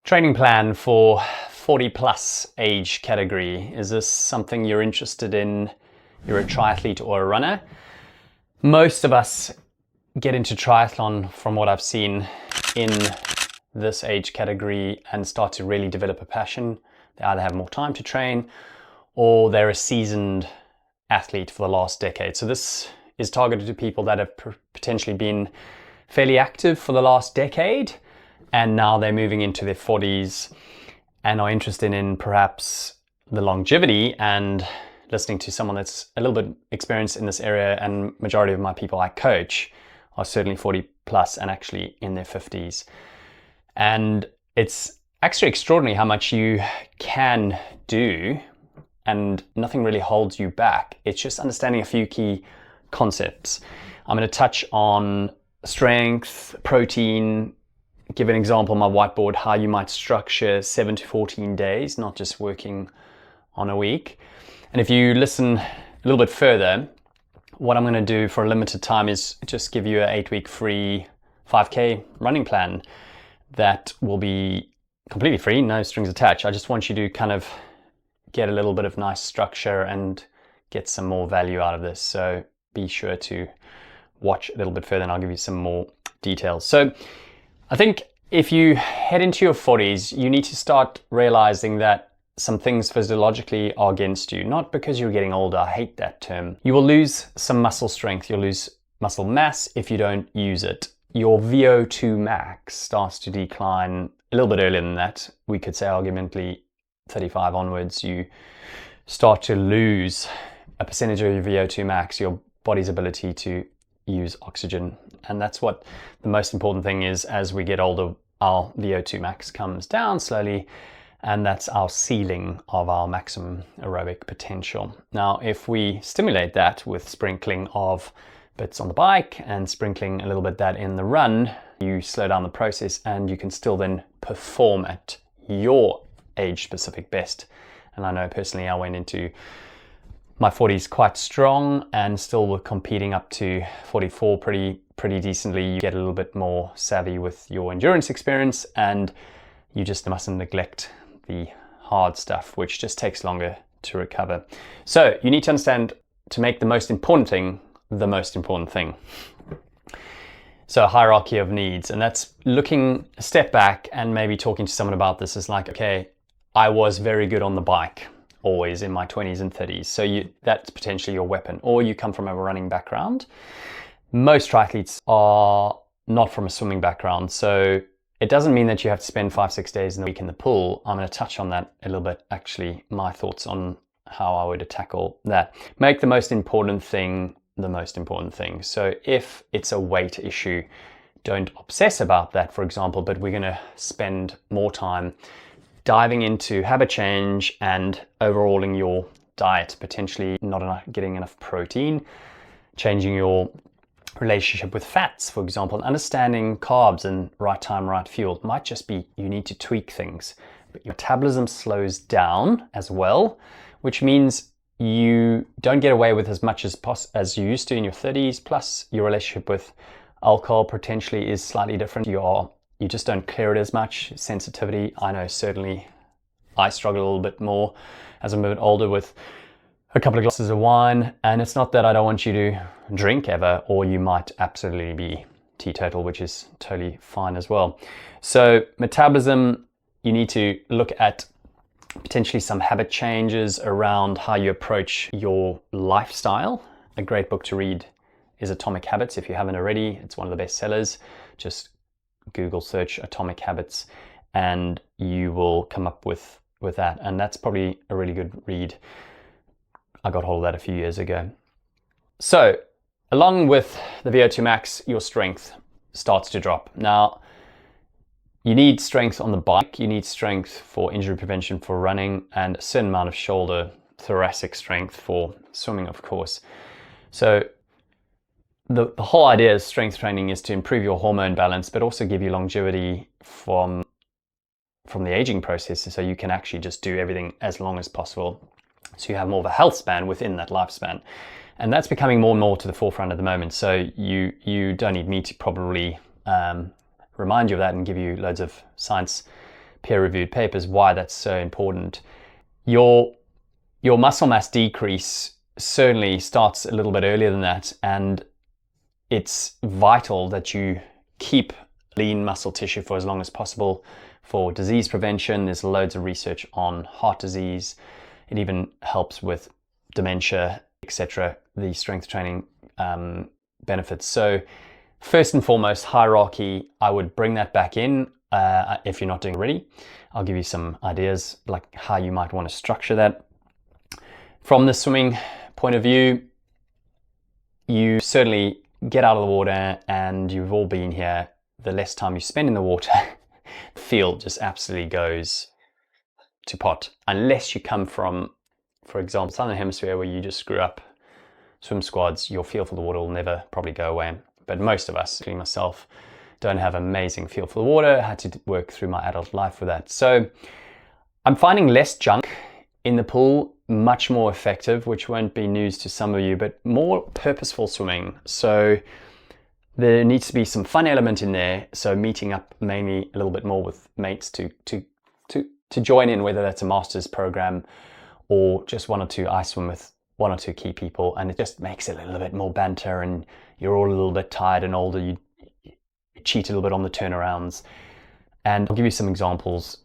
Training plan for 40 plus age category. Is this something you're interested in? You're a triathlete or a runner? Most of us get into triathlon, from what I've seen, in this age category and start to really develop a passion. They either have more time to train or they're a seasoned athlete for the last decade. So this is targeted to people that have potentially been fairly active for the last decade, and now they're moving into their 40s and are interested in perhaps the longevity. And listening to someone that's a little bit experienced in this area, and majority of my people I coach are certainly 40 plus and actually in their 50s. And it's actually extraordinary how much you can do and nothing really holds you back. It's just understanding a few key concepts. I'm going to touch on strength, protein, give an example on my whiteboard how you might structure 7 to 14 days, not just working on a week. And if you listen a little bit further, what I'm going to do for a limited time is just give you an 8-week free 5K running plan that will be completely free, no strings attached. I just want you to kind of get a little bit of nice structure and get some more value out of this. So be sure to watch a little bit further and I'll give you some more details. So I think if you head into your 40s, you need to start realizing that some things physiologically are against you, not because you're getting older. I hate that term. You will lose some muscle strength. You'll lose muscle mass if you don't use it. Your VO2 max starts to decline a little bit earlier than that. We could say arguably 35 onwards, you start to lose a percentage of your VO2 max, your body's ability to use oxygen. And that's what the most important thing is. As we get older, our VO2 max comes down slowly, and that's our ceiling of our maximum aerobic potential. Now, if we stimulate that with sprinkling of bits on the bike and sprinkling a little bit that in the run, you slow down the process and you can still then perform at your age-specific best. And I know personally I went into my 40s quite strong and still were competing up to 44 pretty decently. You get a little bit more savvy with your endurance experience, and you just mustn't neglect the hard stuff, which just takes longer to recover. So you need to understand, to make the most important thing the most important thing. So a hierarchy of needs, and that's looking a step back and maybe talking to someone about this is like, okay, I was very good on the bike always in my 20s and 30s. So that's potentially your weapon. Or you come from a running background. Most triathletes are not from a swimming background. So it doesn't mean that you have to spend 5-6 days in the week in the pool. I'm going to touch on that a little bit, actually, my thoughts on how I would tackle that. Make the most important thing the most important thing. So if it's a weight issue, don't obsess about that, for example, but we're going to spend more time diving into habit change and overhauling your diet, potentially not getting enough protein, changing your relationship with fats, for example, and understanding carbs and right time, right fuel. It might just be you need to tweak things, but your metabolism slows down as well, which means you don't get away with as much as you used to in your 30s, plus your relationship with alcohol potentially is slightly different. You just don't clear it as much. Sensitivity, I know certainly I struggle a little bit more as I'm a bit older with a couple of glasses of wine. And it's not that I don't want you to drink ever, or you might absolutely be teetotal, which is totally fine as well. So metabolism, you need to look at potentially some habit changes around how you approach your lifestyle. A great book to read is Atomic Habits. If you haven't already, it's one of the best sellers. Just Google search Atomic Habits and you will come up with that. And that's probably a really good read. I got hold of that a few years ago. So along with the VO2 max, your strength starts to drop. Now, you need strength on the bike, you need strength for injury prevention for running, and a certain amount of shoulder, thoracic strength for swimming, of course. So the whole idea of strength training is to improve your hormone balance, but also give you longevity from the aging process, so you can actually just do everything as long as possible. So you have more of a health span within that lifespan. And that's becoming more and more to the forefront at the moment. So you don't need me to probably remind you of that and give you loads of science peer-reviewed papers why that's so important. Your muscle mass decrease certainly starts a little bit earlier than that, and it's vital that you keep lean muscle tissue for as long as possible for disease prevention. There's loads of research on heart disease. It even helps with dementia, etc. The strength training benefits. So first and foremost, hierarchy, I would bring that back in if you're not doing it already. I'll give you some ideas like how you might want to structure that. From the swimming point of view, you certainly get out of the water, and you've all been here. The less time you spend in the water, the feel just absolutely goes to pot. Unless you come from, for example, Southern Hemisphere, where you just grew up swim squads, your feel for the water will never probably go away. But most of us, including myself, don't have amazing feel for the water. I had to work through my adult life with that. So I'm finding less junk in the pool, much more effective, which won't be news to some of you, but more purposeful swimming. So there needs to be some fun element in there. So meeting up mainly a little bit more with mates to join in, whether that's a master's program or just one or two. I swim with one or two key people, and it just makes it a little bit more banter, and you're all a little bit tired and older. You cheat a little bit on the turnarounds. And I'll give you some examples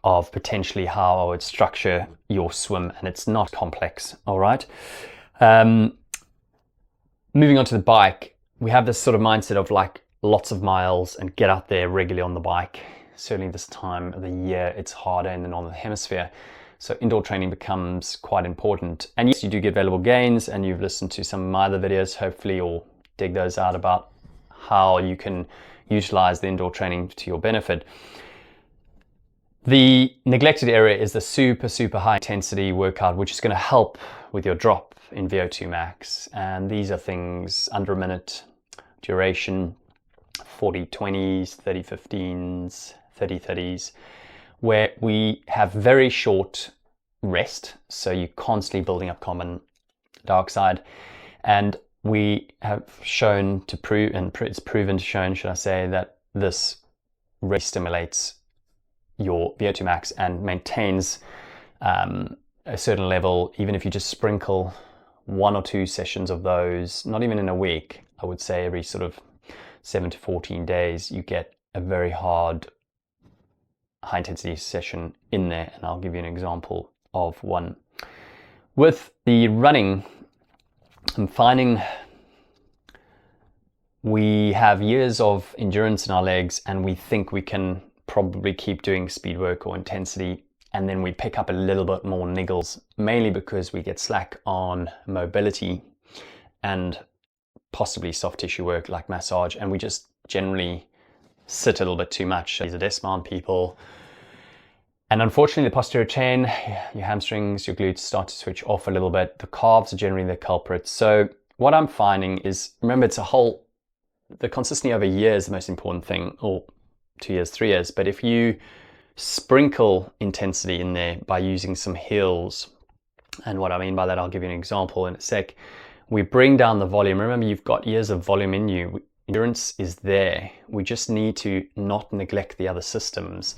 of potentially how I would structure your swim, and it's not complex. All right. Moving on to the bike, we have this sort of mindset of like lots of miles and get out there regularly on the bike. Certainly this time of the year, it's harder in the Northern Hemisphere. So indoor training becomes quite important. And yes, you do get valuable gains, and you've listened to some of my other videos, hopefully, or dig those out about how you can utilize the indoor training to your benefit. The neglected area is the super high intensity workout, which is going to help with your drop in VO2 max. And these are things under a minute duration, 40-20s, 30-15s, 30-30s, where we have very short rest. So you're constantly building up carbon dioxide. And we have shown to prove, and it's proven to shown, should I say, that this really stimulates your VO2 max and maintains a certain level. Even if you just sprinkle 1 or 2 sessions of those, not even in a week, I would say every sort of 7 to 14 days, you get a very hard high intensity session in there. And I'll give you an example of one. With the running, I'm finding we have years of endurance in our legs, and we think we can probably keep doing speed work or intensity, and then we pick up a little bit more niggles, mainly because we get slack on mobility and possibly soft tissue work like massage, and we just generally sit a little bit too much. These are desk bound people, and unfortunately the posterior chain, your hamstrings, your glutes start to switch off a little bit. The calves are generally the culprits. So what I'm finding is, remember, it's the consistency over a year is the most important thing, or 2 years, 3 years. But if you sprinkle intensity in there by using some hills, and what I mean by that, I'll give you an example in a sec. We bring down the volume. Remember, you've got years of volume in you. Endurance is there. We just need to not neglect the other systems.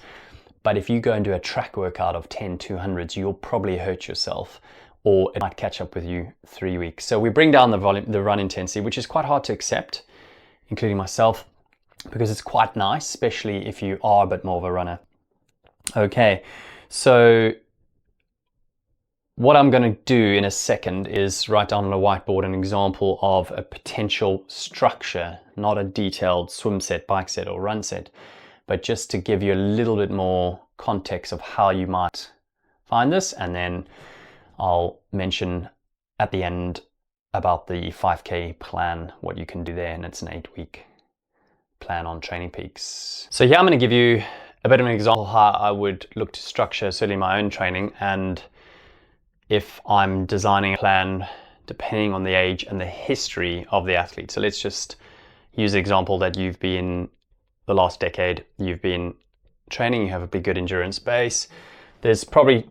But if you go and do a track workout of 10 200s, you'll probably hurt yourself, or it might catch up with you 3 weeks. So we bring down the volume, the run intensity, which is quite hard to accept, including myself, because it's quite nice, especially if you are a bit more of a runner. Okay, so what I'm going to do in a second is write down on a whiteboard an example of a potential structure, not a detailed swim set, bike set, or run set, but just to give you a little bit more context of how you might find this. And then I'll mention at the end about the 5K plan, what you can do there, and it's an 8-week plan on Training Peaks. So here I'm going to give you a bit of an example of how I would look to structure certainly my own training, and if I'm designing a plan depending on the age and the history of the athlete. So let's just use the example that you've been, the last decade, you've been training, you have a big good endurance base. There's probably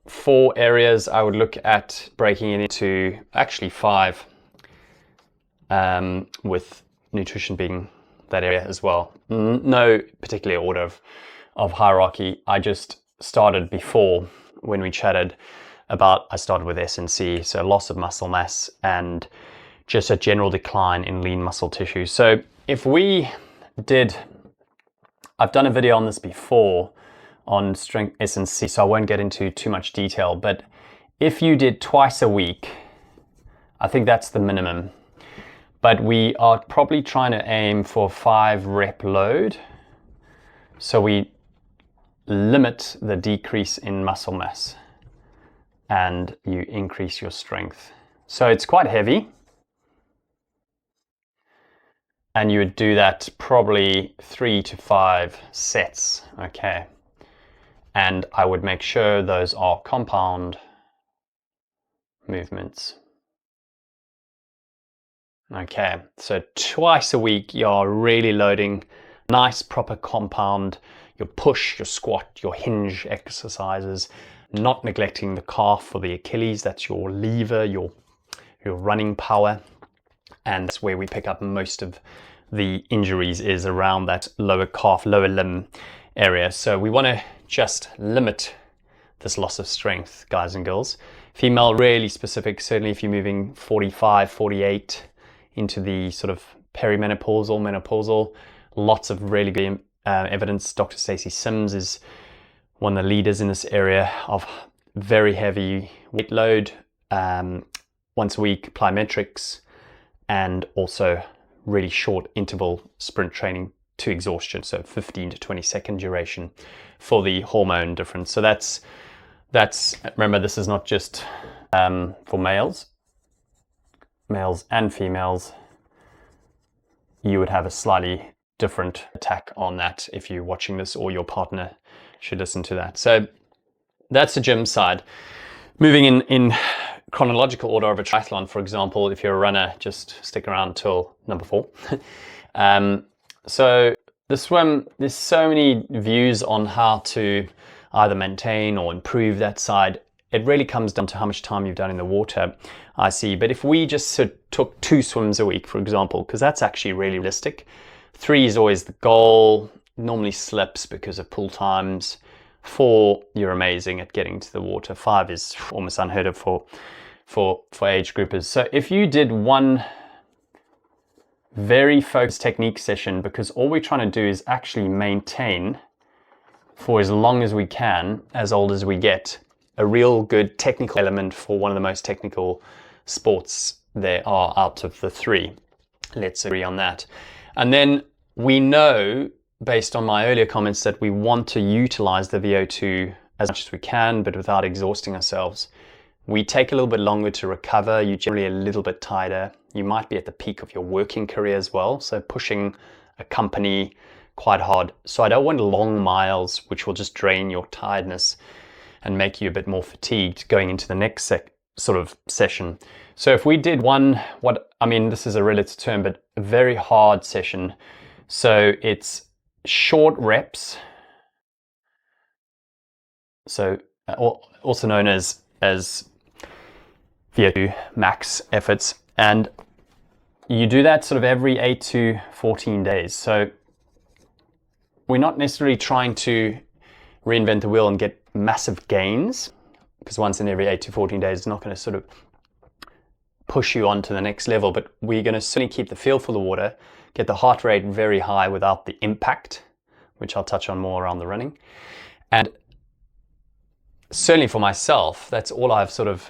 4 areas I would look at breaking it into, actually 5, with nutrition being that area as well. No particular order of hierarchy. I just started before, when we chatted about, I started with S&C, so loss of muscle mass and just a general decline in lean muscle tissue. So if we did, I've done a video on this before on strength S&C, so I won't get into too much detail, but if you did twice a week, I think that's the minimum. But we are probably trying to aim for 5 rep load. So we limit the decrease in muscle mass and you increase your strength. So it's quite heavy. And you would do that probably 3 to 5 sets, okay? And I would make sure those are compound movements. Okay, so twice a week you're really loading nice proper compound, your push, your squat, your hinge exercises, not neglecting the calf or the Achilles. That's your lever, your running power. And that's where we pick up most of the injuries, is around that lower calf, lower limb area. So we want to just limit this loss of strength, guys and girls. Female, really specific, certainly if you're moving 45, 48 into the sort of perimenopausal, menopausal, lots of really good evidence. Dr. Stacey Sims is one of the leaders in this area of very heavy weight load, once a week plyometrics, and also really short interval sprint training to exhaustion, so 15 to 20 second duration for the hormone difference. So that's remember, this is not just for males and females. You would have a slightly different attack on that if you're watching this, or your partner should listen to that. So that's the gym side. Moving in chronological order of a triathlon, for example, if you're a runner, just stick around till number 4. So the swim, there's so many views on how to either maintain or improve that side. It really comes down to how much time you've done in the water, I see. But if we just took 2 swims a week, for example, because that's actually really realistic. 3 is always the goal, normally slips because of pool times. 4, you're amazing at getting to the water. 5 is almost unheard of for age groupers. So if you did one very focused technique session, because all we're trying to do is actually maintain for as long as we can, as old as we get, a real good technical element for one of the most technical sports there are out of the 3. Let's agree on that. And then we know, based on my earlier comments, that we want to utilize the VO2 as much as we can, but without exhausting ourselves. We take a little bit longer to recover. You're generally a little bit tighter. You might be at the peak of your working career as well, so pushing a company quite hard. So I don't want long miles, which will just drain your tiredness and make you a bit more fatigued going into the next sort of session. So if we did one, this is a relative term, but a very hard session. So it's short reps, so also known as VO2 max efforts, and you do that sort of every 8 to 14 days. So we're not necessarily trying to reinvent the wheel and get massive gains, because once in every 8 to 14 days is not going to sort of push you on to the next level, but we're going to certainly keep the feel for the water, get the heart rate very high without the impact, which I'll touch on more around the running. And certainly for myself, that's all I've sort of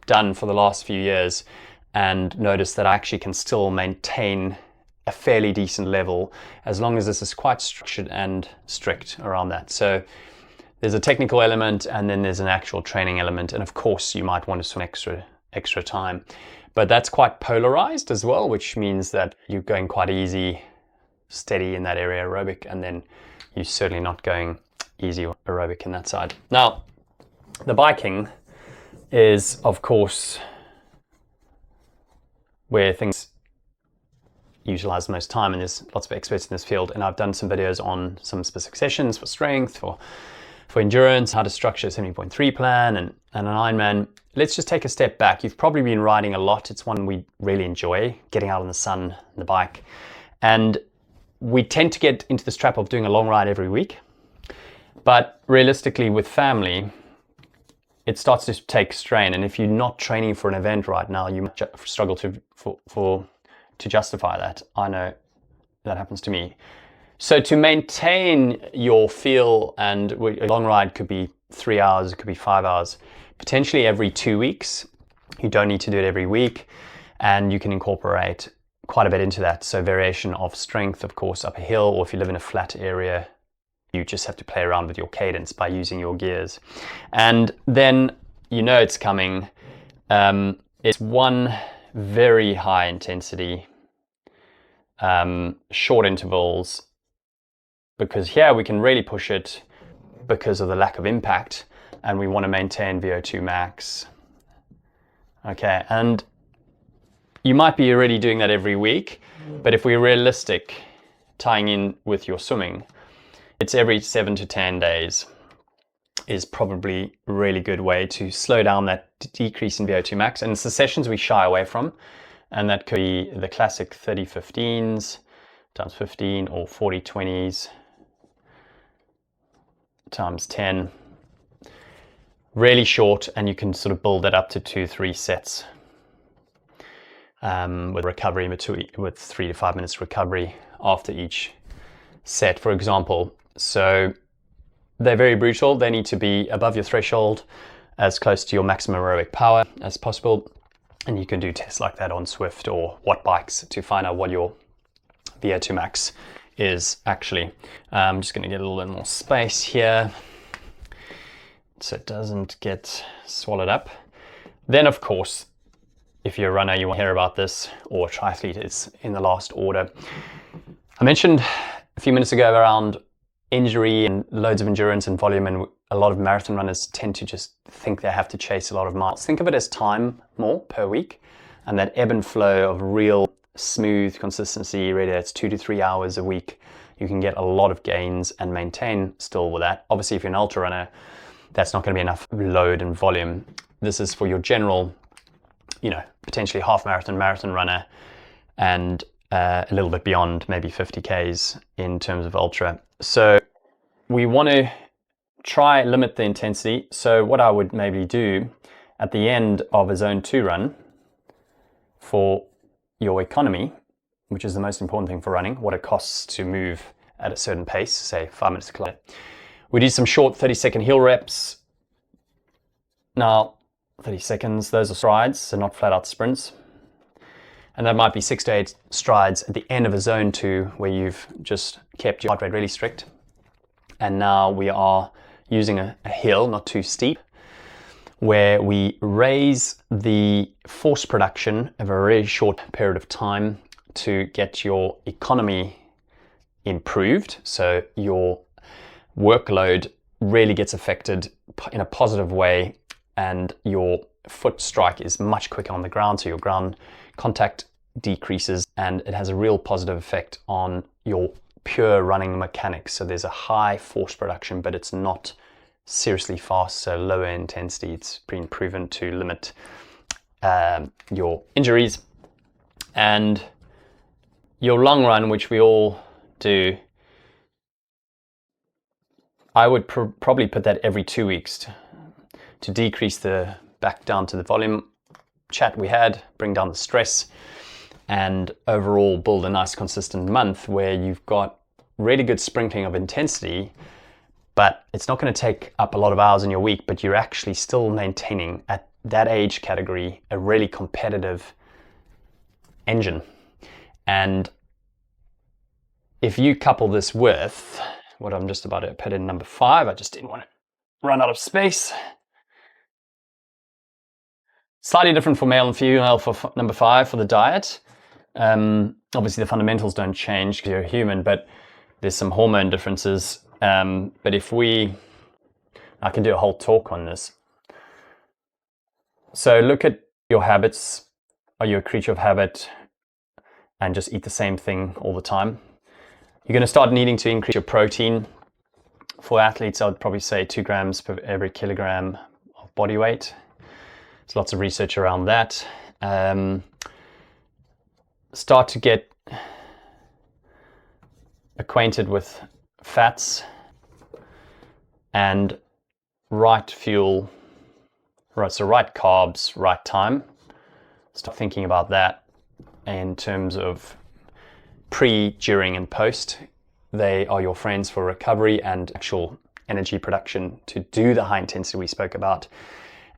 done for the last few years, and noticed that I actually can still maintain a fairly decent level as long as this is quite structured and strict around that. So there's a technical element, and then there's an actual training element, and of course you might want to swim extra time, but that's quite polarized as well, which means that you're going quite easy, steady in that area aerobic, and then you're certainly not going easy aerobic in that side. Now, the biking is, of course, where things utilize the most time, and there's lots of experts in this field, and I've done some videos on some specific sessions for strength, for endurance, how to structure a 70.3 plan and an Ironman. Let's just take a step back. You've probably been riding a lot. It's one we really enjoy, getting out on the sun, the bike, and we tend to get into this trap of doing a long ride every week. But realistically, with family, it starts to take strain. And if you're not training for an event right now, you might struggle to justify that. I know that happens to me. So to maintain your feel, and a long ride could be 3 hours, it could be 5 hours, potentially every 2 weeks. You don't need to do it every week, and you can incorporate quite a bit into that. So variation of strength, of course, up a hill, or if you live in a flat area, you just have to play around with your cadence by using your gears. And then you know it's coming. It's one very high intensity, short intervals, because here we can really push it because of the lack of impact, and we want to maintain VO2 max. Okay, and you might be already doing that every week, but if we're realistic, tying in with your swimming, it's every 7 to 10 days is probably a really good way to slow down that decrease in VO2 max. And it's the sessions we shy away from, and that could be the classic 30-15s times 15, or 40-20s times 10. Really short, and you can sort of build that up to 2-3 sets with recovery in between, with 3 to 5 minutes recovery after each set, for example. So they're very brutal. They need to be above your threshold, as close to your maximum aerobic power as possible. And you can do tests like that on Swift or Watt Bikes to find out what your VO2 max is actually. I'm just going to get a little bit more space here so it doesn't get swallowed up. Then, of course, if you're a runner, you want to hear about this, or triathlete, it's in the last order. I mentioned a few minutes ago around injury and loads of endurance and volume, and a lot of marathon runners tend to just think they have to chase a lot of miles. Think of it as time more per week, and that ebb and flow of real smooth consistency, really it's 2 to 3 hours a week. You can get a lot of gains and maintain still with that. Obviously, if you're an ultra runner, that's not going to be enough load and volume. This is for your general, potentially half marathon, marathon runner, and a little bit beyond, maybe 50 Ks in terms of ultra. So we want to try limit the intensity. So what I would maybe do at the end of a zone 2 run for your economy, which is the most important thing for running, what it costs to move at a certain pace, say 5 minutes a kilometer. We do some short 30-second hill reps. Now, 30 seconds, those are strides, so not flat out sprints. And that might be 6 to 8 strides at the end of a zone 2 where you've just kept your heart rate really strict. And now we are using a hill, not too steep, where we raise the force production of a really short period of time to get your economy improved. So your workload really gets affected in a positive way, and your foot strike is much quicker on the ground, so your ground contact decreases, and it has a real positive effect on your pure running mechanics. So there's a high force production, but it's not seriously fast, so lower intensity. It's been proven to limit your injuries. And your long run, which we all do, I would probably put that every 2 weeks to decrease back down to the volume chat we had, bring down the stress, and overall build a nice consistent month where you've got really good sprinkling of intensity, but it's not going to take up a lot of hours in your week, but you're actually still maintaining at that age category a really competitive engine. And if you couple this with what I'm just about to put in number 5, I just didn't want to run out of space. Slightly different for male and female for number 5 for the diet. Obviously the fundamentals don't change because you're a human, but there's some hormone differences. But I can do a whole talk on this. So look at your habits. Are you a creature of habit and just eat the same thing all the time? You're going to start needing to increase your protein. For athletes, I would probably say 2 grams per every kilogram of body weight. There's lots of research around that. Start to get acquainted with fats. and right fuel, right, so right carbs, right time. Start thinking about that in terms of pre, during, and post. They are your friends for recovery and actual energy production to do the high intensity we spoke about.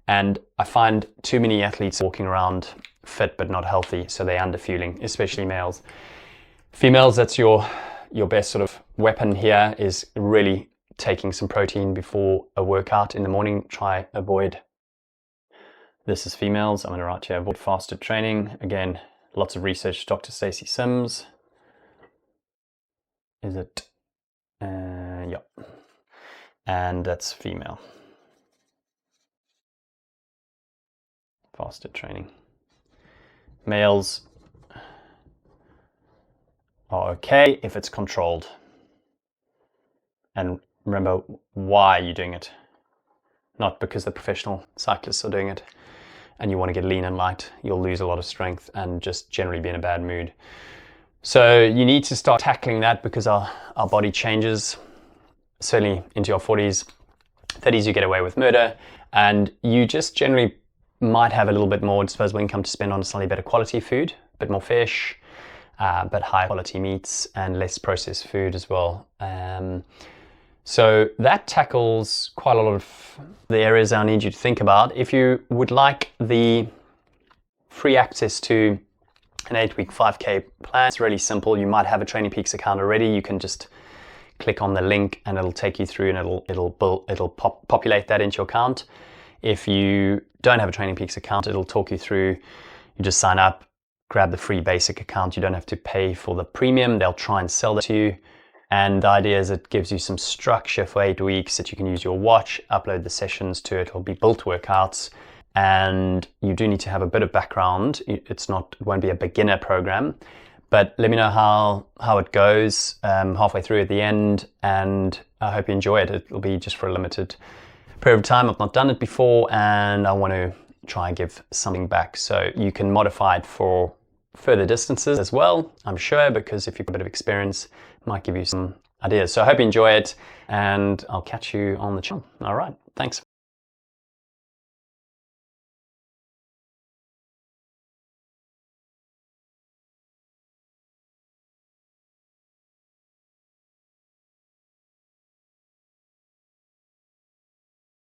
And I find too many athletes walking around fit but not healthy, so they're underfueling, especially males. Females, that's your best sort of weapon here, is really taking some protein before a workout in the morning. Try avoid, this is females, I'm going to write here, avoid fasted training. Again, lots of research, Dr. Stacey Sims. Is it? Yep. And that's female. Fasted training. Males are okay if it's controlled. And remember why you're doing it. Not because the professional cyclists are doing it and you want to get lean and light. You'll lose a lot of strength and just generally be in a bad mood. So you need to start tackling that, because our body changes, certainly into your 40s. 30s you get away with murder, and you just generally might have a little bit more disposable income to spend on slightly better quality food, a bit more fish, but high quality meats and less processed food as well. So that tackles quite a lot of the areas I need you to think about. If you would like the free access to an 8-week 5K plan, it's really simple. You might have a Training Peaks account already. You can just click on the link and it'll take you through, and it'll populate that into your account. If you don't have a Training Peaks account, it'll talk you through. You just sign up, grab the free basic account. You don't have to pay for the premium. They'll try and sell that to you. And the idea is it gives you some structure for 8 weeks that you can use your watch, upload the sessions to it. It'll be built workouts, and you do need to have a bit of background. It won't be a beginner program, but let me know how it goes halfway through at the end, and I hope you enjoy it. It'll be just for a limited period of time. I've not done it before, and I want to try and give something back. So you can modify it for further distances as well, I'm sure, because if you've got a bit of experience, it might give you some ideas. So I hope you enjoy it, and I'll catch you on the channel. All right, thanks.